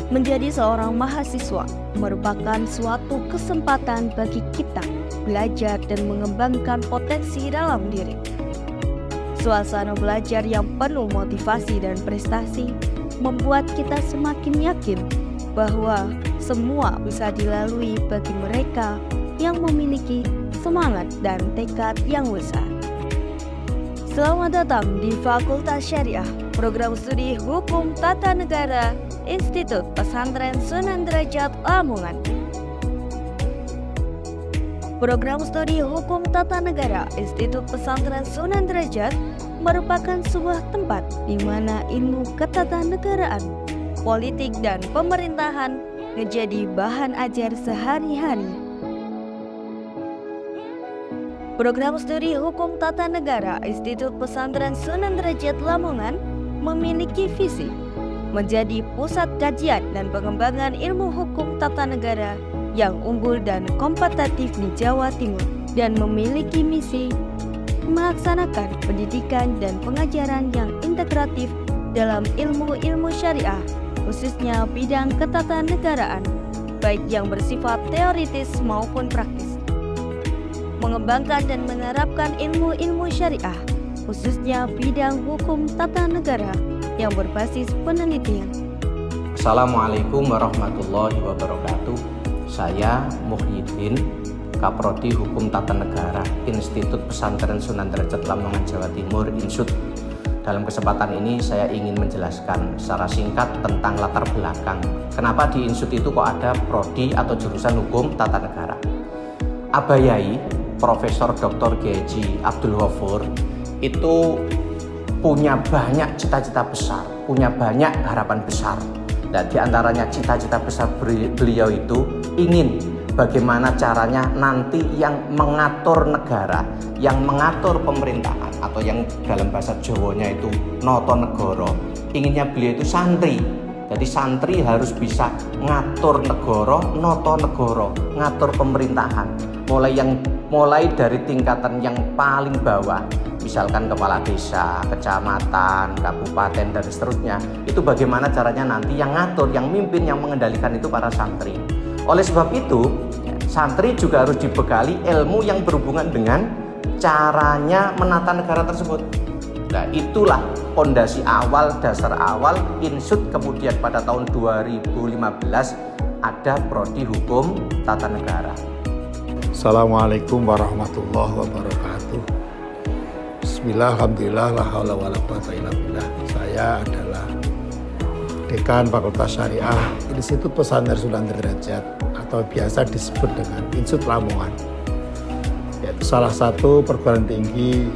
Menjadi seorang mahasiswa merupakan suatu kesempatan bagi kita belajar dan mengembangkan potensi dalam diri. Suasana belajar yang penuh motivasi dan prestasi membuat kita semakin yakin bahwa semua bisa dilalui bagi mereka yang memiliki semangat dan tekad yang besar. Selamat datang di Fakultas Syariah, Program Studi Hukum Tata Negara, Institut Pesantren Sunan Derajat Lamongan. Program Studi Hukum Tata Negara Institut Pesantren Sunan Derajat merupakan sebuah tempat di mana ilmu ketatanegaraan, politik dan pemerintahan menjadi bahan ajar sehari-hari. Program Studi Hukum Tata Negara Institut Pesantren Sunan Derajat Lamongan memiliki visi menjadi pusat kajian dan pengembangan ilmu hukum tata negara yang unggul dan kompetitif di Jawa Timur, dan memiliki misi melaksanakan pendidikan dan pengajaran yang integratif dalam ilmu-ilmu syariah, khususnya bidang ketatanegaraan, baik yang bersifat teoritis maupun praktis. Mengembangkan dan menerapkan ilmu-ilmu syariah, khususnya bidang hukum tata negara yang berbasis penelitian. Assalamualaikum warahmatullahi wabarakatuh. Saya Muhyiddin, Kaprodi Hukum Tata Negara, Institut Pesantren Sunan Derajat Lamongan, Jawa Timur, INSUT. Dalam kesempatan ini saya ingin menjelaskan secara singkat tentang latar belakang kenapa di INSUT itu kok ada prodi atau jurusan Hukum Tata Negara. Abah Yai, Profesor Dr. G.H. Abdul Ghafur itu punya banyak cita-cita besar, punya banyak harapan besar. Dan di antaranya cita-cita besar beliau itu ingin bagaimana caranya nanti yang mengatur negara, yang mengatur pemerintahan, atau yang dalam bahasa Jawanya itu noto negoro. Inginnya beliau itu santri. Jadi santri harus bisa ngatur negoro, noto negoro, ngatur pemerintahan. Mulai dari tingkatan yang paling bawah, misalkan kepala desa, kecamatan, kabupaten, dan seterusnya. Itu bagaimana caranya nanti yang ngatur, yang mimpin, yang mengendalikan itu para santri. Oleh sebab itu, santri juga harus dibekali ilmu yang berhubungan dengan caranya menata negara tersebut. Nah, itulah fondasi awal, dasar awal INSUT. Kemudian pada tahun 2015 ada prodi Hukum Tata Negara. Assalamualaikum warahmatullahi wabarakatuh. Bismillah, alhamdulillah, la haula wala quwata illa billah. Saya adalah Dekan Fakultas Syariah Institut Pesantren Sunan Derajat, atau biasa disebut dengan INSUT Lamongan, yaitu salah satu perguruan tinggi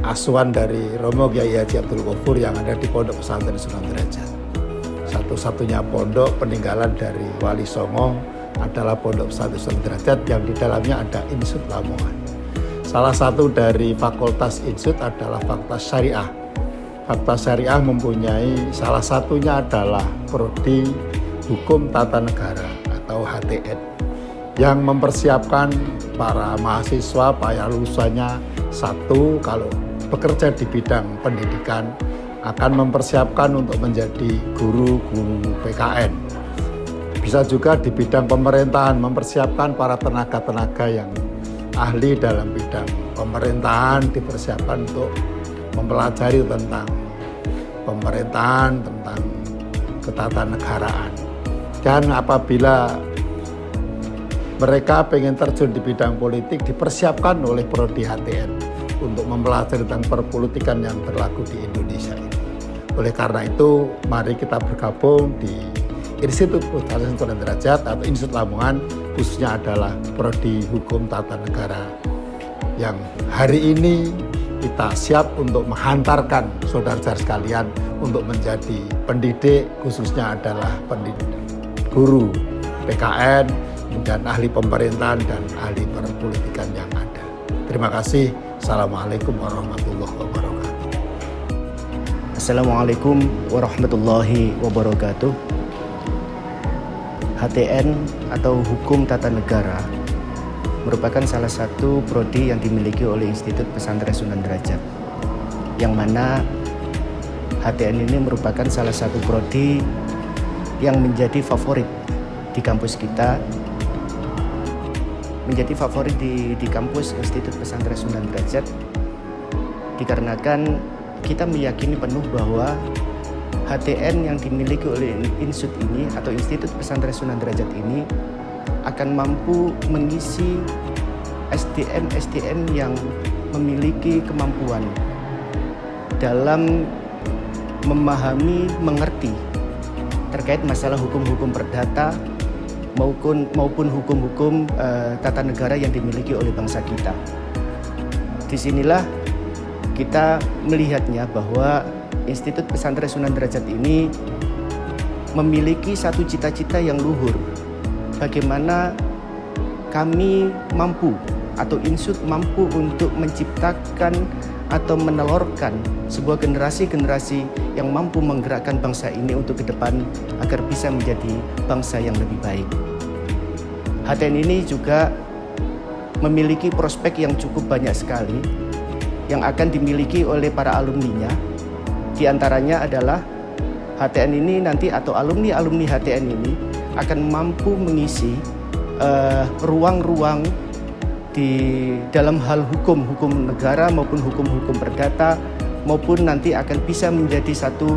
asuhan dari Romo Kiai Haji Abdul Ghafur yang ada di Pondok Pesantren Sunan Derajat. Satu-satunya pondok peninggalan dari Wali Songo adalah Pondok Pesantren Sunan Derajat yang di dalamnya ada INSUT Lamongan. Salah satu dari fakultas INSUT adalah Fakultas Syariah. Fakultas Syariah mempunyai salah satunya adalah prodi Hukum Tata Negara atau HTN, yang mempersiapkan para mahasiswa, para lulusannya, satu, kalau bekerja di bidang pendidikan akan mempersiapkan untuk menjadi guru-guru PKN. Bisa juga di bidang pemerintahan, mempersiapkan para tenaga-tenaga yang ahli dalam bidang pemerintahan, dipersiapkan untuk mempelajari tentang pemerintahan, tentang ketatanegaraan. Dan apabila mereka pengen terjun di bidang politik, dipersiapkan oleh prodi HTN untuk mempelajari tentang perpolitikan yang berlaku di Indonesia ini. Oleh karena itu, mari kita bergabung di Institut Pesantren Sunan Derajat atau INSUT Lamongan, khususnya adalah prodi Hukum Tata Negara, yang hari ini kita siap untuk menghantarkan saudara-saudara sekalian untuk menjadi pendidik, khususnya adalah pendidik guru PKN dan ahli pemerintahan dan ahli perpolitikan yang ada. Terima kasih. Assalamualaikum warahmatullahi wabarakatuh. Assalamualaikum warahmatullahi wabarakatuh. HTN atau Hukum Tata Negara merupakan salah satu prodi yang dimiliki oleh Institut Pesantren Sunan Derajat, yang mana HTN ini merupakan salah satu prodi yang menjadi favorit di kampus kita, menjadi favorit di kampus Institut Pesantren Sunan Derajat, dikarenakan kita meyakini penuh bahwa HTN yang dimiliki oleh Insud ini atau Institut Pesantren Sunan Derajat ini akan mampu mengisi SDM yang memiliki kemampuan dalam memahami, mengerti terkait masalah hukum-hukum perdata maupun hukum-hukum tata negara yang dimiliki oleh bangsa kita. Disinilah kita melihatnya bahwa Institut Pesantren Sunan Derajat ini memiliki satu cita-cita yang luhur. Bagaimana kami mampu atau Insud mampu untuk menciptakan atau menelurkan sebuah generasi-generasi yang mampu menggerakkan bangsa ini untuk ke depan agar bisa menjadi bangsa yang lebih baik. HTN ini juga memiliki prospek yang cukup banyak sekali yang akan dimiliki oleh para alumninya. Di antaranya adalah HTN ini nanti atau alumni-alumni HTN ini akan mampu mengisi ruang-ruang di dalam hal hukum negara maupun hukum perdata, maupun nanti akan bisa menjadi satu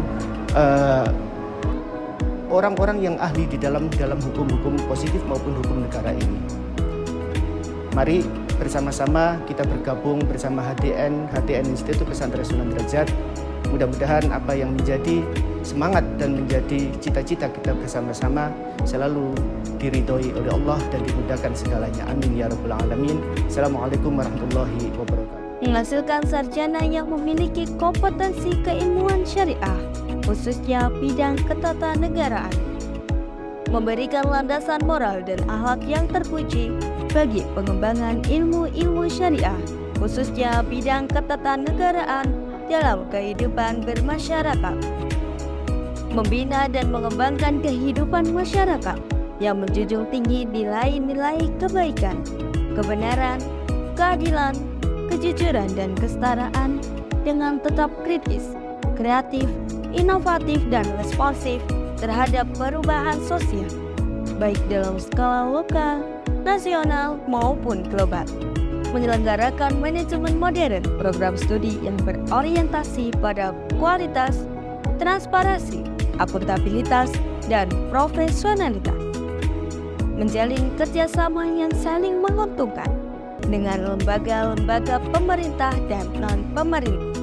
orang-orang yang ahli di dalam hukum-hukum positif maupun hukum negara ini. Mari bersama-sama kita bergabung bersama HTN Institut Pesantren Sunan Derajat. Mudah-mudahan apa yang menjadi semangat dan menjadi cita-cita kita bersama-sama selalu diridhoi oleh Allah dan dimudahkan segalanya. Amin ya rabbal alamin. Assalamualaikum warahmatullahi wabarakatuh. Menghasilkan sarjana yang memiliki kompetensi keilmuan syariah, khususnya bidang ketatanegaraan, memberikan landasan moral dan akhlak yang terpuji bagi pengembangan ilmu-ilmu syariah, khususnya bidang ketatanegaraan dalam kehidupan bermasyarakat, membina dan mengembangkan kehidupan masyarakat yang menjunjung tinggi nilai-nilai kebaikan, kebenaran, keadilan, kejujuran, dan kesetaraan dengan tetap kritis, kreatif, inovatif, dan responsif terhadap perubahan sosial, baik dalam skala lokal, nasional, maupun global. Menyelenggarakan manajemen modern, program studi yang berorientasi pada kualitas, transparansi, akuntabilitas, dan profesionalitas. Menjalin kerjasama yang saling menguntungkan dengan lembaga-lembaga pemerintah dan non-pemerintah,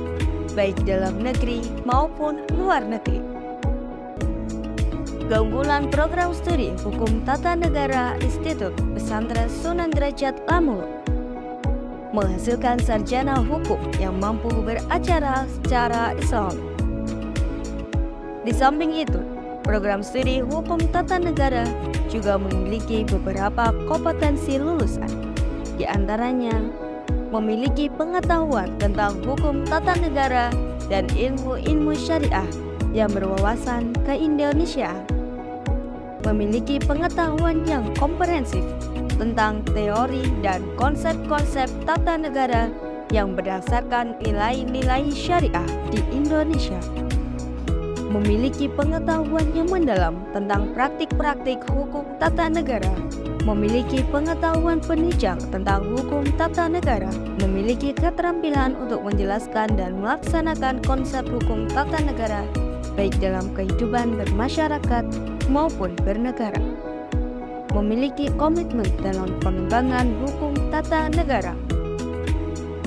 baik dalam negeri maupun luar negeri. Keunggulan program studi Hukum Tata Negara Institut Pesantren Sunan Derajat Lamongan menghasilkan sarjana hukum yang mampu beracara secara Islam. Di samping itu, program studi Hukum Tata Negara juga memiliki beberapa kompetensi lulusan, di antaranya memiliki pengetahuan tentang hukum tata negara dan ilmu-ilmu syariah yang berwawasan keindonesiaan, memiliki pengetahuan yang komprehensif tentang teori dan konsep-konsep tata negara yang berdasarkan nilai-nilai syariah di Indonesia, memiliki pengetahuan yang mendalam tentang praktik-praktik hukum tata negara, memiliki pengetahuan penunjang tentang hukum tata negara, memiliki keterampilan untuk menjelaskan dan melaksanakan konsep hukum tata negara baik dalam kehidupan bermasyarakat maupun bernegara, memiliki komitmen dalam pengembangan hukum tata negara.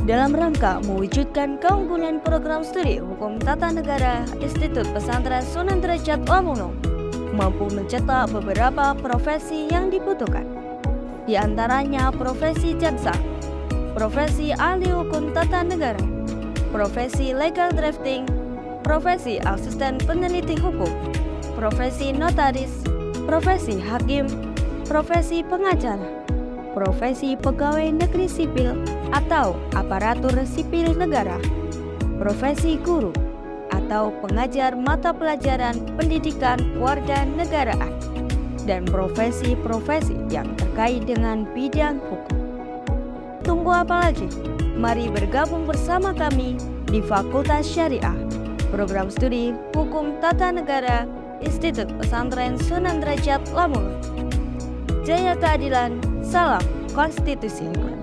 Dalam rangka mewujudkan keunggulan program studi Hukum Tata Negara Institut Pesantren Sunan Derajat Lamongan mampu mencetak beberapa profesi yang dibutuhkan, di antaranya profesi jaksa, profesi ahli hukum tata negara, profesi legal drafting, profesi asisten peneliti hukum, profesi notaris, profesi hakim, profesi pengacara, profesi pegawai negeri sipil atau aparatur sipil negara, profesi guru atau pengajar mata pelajaran pendidikan kewarganegaraan, dan profesi-profesi yang terkait dengan bidang hukum. Tunggu apa lagi? Mari bergabung bersama kami di Fakultas Syariah, program studi Hukum Tata Negara Institut Pesantren Sunan Derajat Lamongan. Jaya keadilan, salam konstitusi.